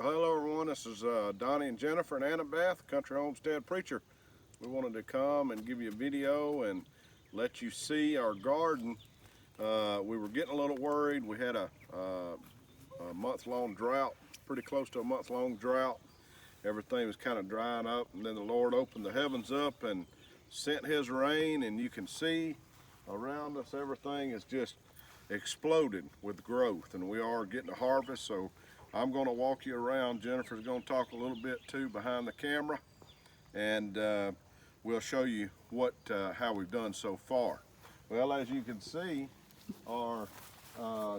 Well, hello everyone, this is Donnie and Jennifer and Annabeth, Country Homestead Preacher. We wanted to come and give you a video and let you see our garden. We were getting a little worried. We had a month-long drought, pretty close to a month-long drought. Everything was kind of drying up, and then the Lord opened the heavens up and sent His rain, and you can see around us everything is just exploded with growth, and we are getting a harvest. So I'm going to walk you around. Jennifer's going to talk a little bit too behind the camera, and we'll show you how we've done so far. Well, as you can see, our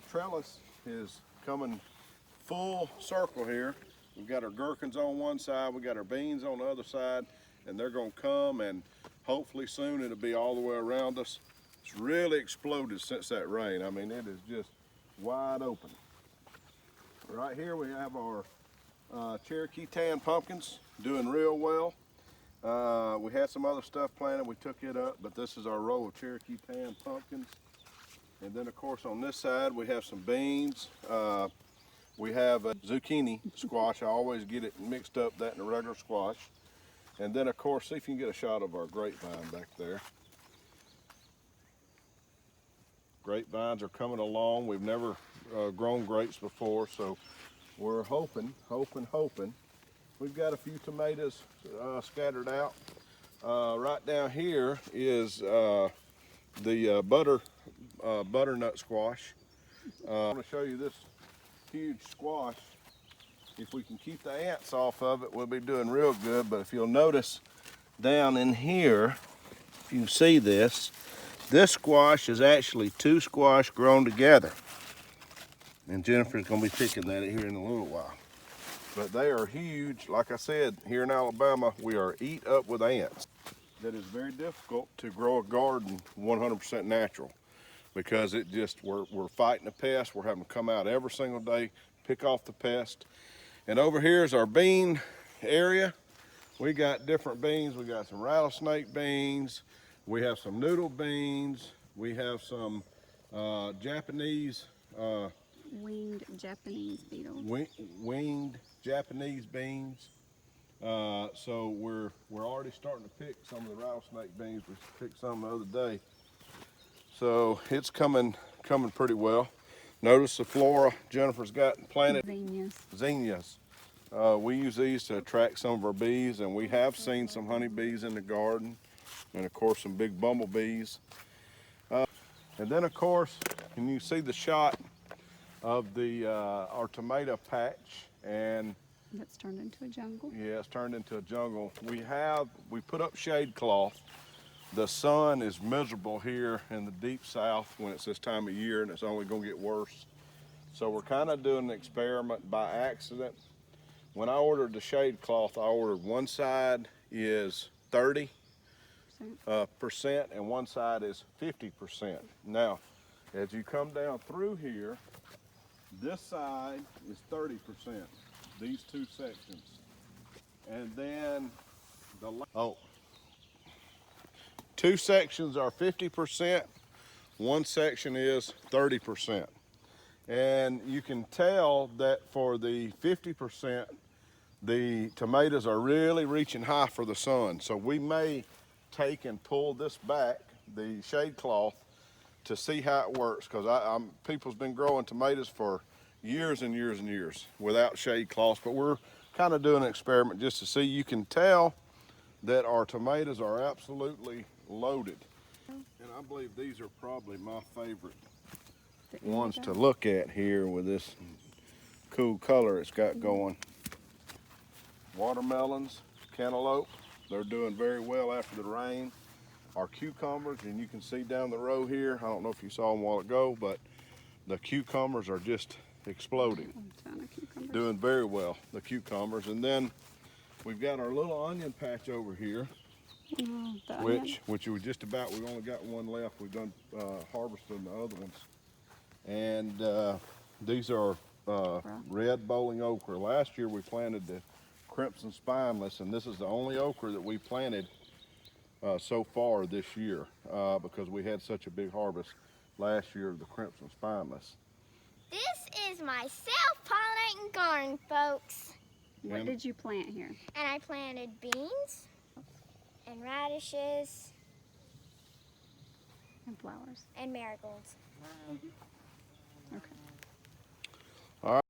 trellis is coming full circle here. We've got our gherkins on one side, we got our beans on the other side, and they're going to come, and hopefully soon it'll be all the way around us. It's really exploded since that rain. I mean, it is just wide open. Right here we have our Cherokee tan pumpkins doing real well. We had some other stuff planted, we took it up, but this is our row of Cherokee tan pumpkins. And then of course on this side we have some beans. We have a zucchini squash. I always get it mixed up, that and a regular squash. And then of course, see if you can get a shot of our grapevine back there. Grapevines are coming along. We've never grown grapes before, so we're hoping. We've got a few tomatoes scattered out. Right down here is the butternut squash. I want to show you this huge squash. If we can keep the ants off of it, we'll be doing real good. But if you'll notice down in here, if you see this squash is actually two squash grown together. And Jennifer's going to be picking that here in a little while. But they are huge. Like I said, here in Alabama, we are eat up with ants. That is very difficult to grow a garden 100% natural, because we're fighting the pest. We're having to come out every single day, pick off the pest. And over here is our bean area. We got different beans. We got some rattlesnake beans. We have some noodle beans. We have some Japanese winged Japanese beetles. Winged Japanese beans. So we're already starting to pick some of the rattlesnake beans. We picked some the other day. So it's coming pretty well. Notice the flora Jennifer's got planted. Zinnias. We use these to attract some of our bees, and we have seen some honeybees in the garden, and of course some big bumblebees. And then of course, can you see the shot of our tomato patch? And that's turned into a jungle. Yeah, it's turned into a jungle. We put up shade cloth. The sun is miserable here in the deep south when it's this time of year, and it's only going to get worse. So we're kind of doing an experiment by accident. When I ordered the shade cloth, I ordered one side is 30% and one side is 50%. Now, as you come down through here, this side is 30%, these two sections. And then two sections are 50%, one section is 30%. And you can tell that for the 50%, the tomatoes are really reaching high for the sun. So we may take and pull this back, the shade cloth, to see how it works, because people's been growing tomatoes for years and years and years without shade cloths, but we're kind of doing an experiment just to see. You can tell that our tomatoes are absolutely loaded. And I believe these are probably my favorite ones to look at here with this cool color it's got going. Watermelons, cantaloupe, they're doing very well after the rain. Our cucumbers, and you can see down the row here, I don't know if you saw them a while ago, but the cucumbers are just exploding. Doing very well, the cucumbers. And then we've got our little onion patch over here, which we just about, we've only got one left. We've done harvesting the other ones. And these are red bowling okra. Last year we planted the crimson spineless, and this is the only okra that we planted so far this year, because we had such a big harvest last year of the crimson spineless. This is my self-pollinating garden, folks. What did you plant here? And I planted beans and radishes And flowers. and marigolds. Okay. All right.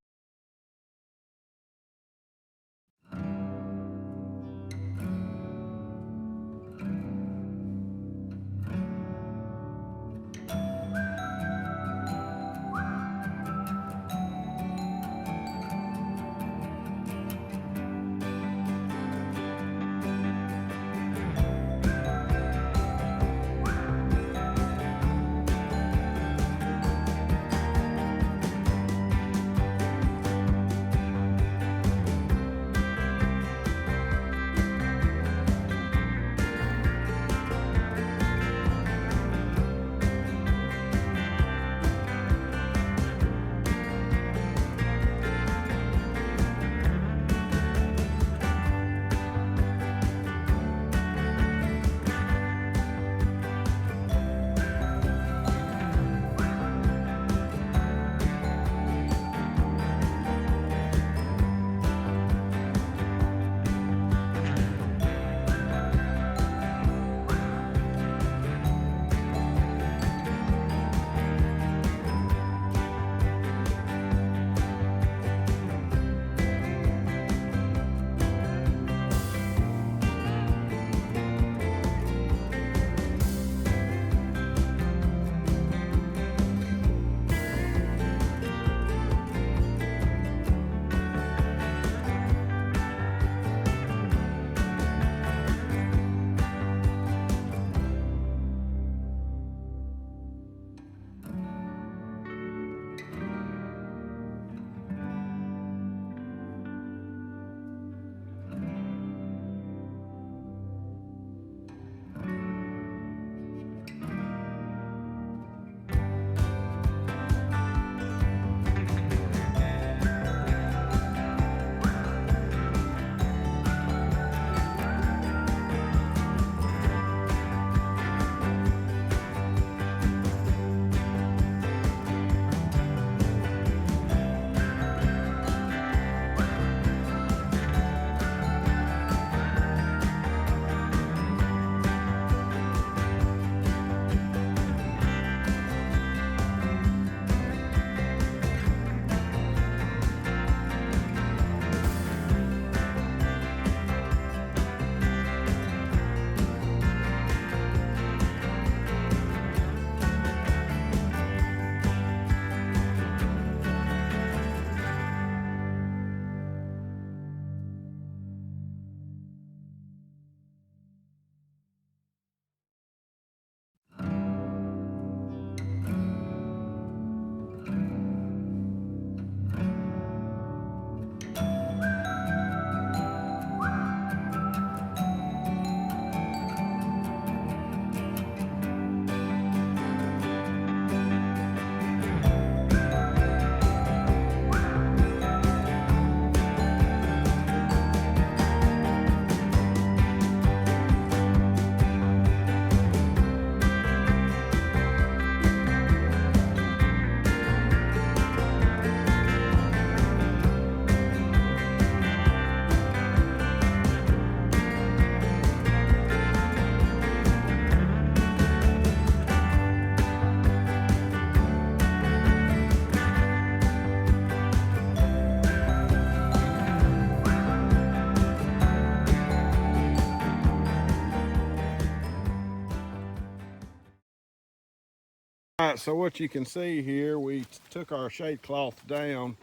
All right, so what you can see here, we took our shade cloth down,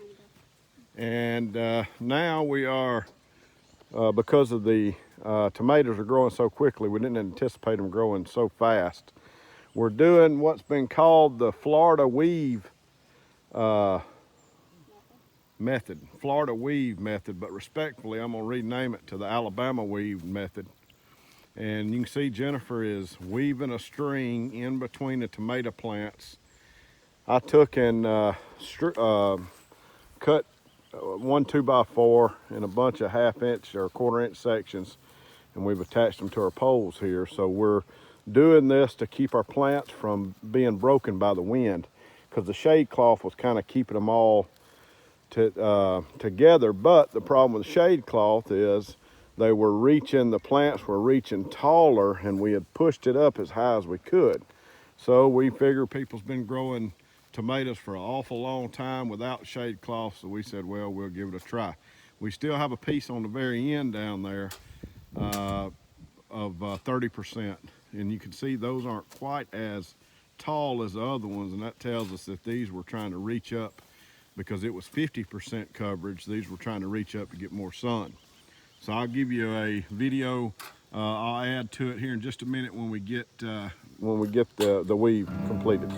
and now we are, because of the tomatoes are growing so quickly, we didn't anticipate them growing so fast. We're doing what's been called the Florida weave method, Florida weave method, but respectfully, I'm gonna rename it to the Alabama weave method. And you can see Jennifer is weaving a string in between the tomato plants. I took and cut one 2x4 in a bunch of 1/2 inch or 1/4 inch sections, and we've attached them to our poles here. So we're doing this to keep our plants from being broken by the wind, because the shade cloth was kind of keeping them all together. But the problem with the shade cloth is the plants were reaching taller, and we had pushed it up as high as we could. So we figure people's been growing tomatoes for an awful long time without shade cloth, so we said, well, we'll give it a try. We still have a piece on the very end down there of 30%, and you can see those aren't quite as tall as the other ones, and that tells us that these were trying to reach up because it was 50% coverage. These were trying to reach up to get more sun. So I'll give you a video. I'll add to it here in just a minute when we get the weave completed.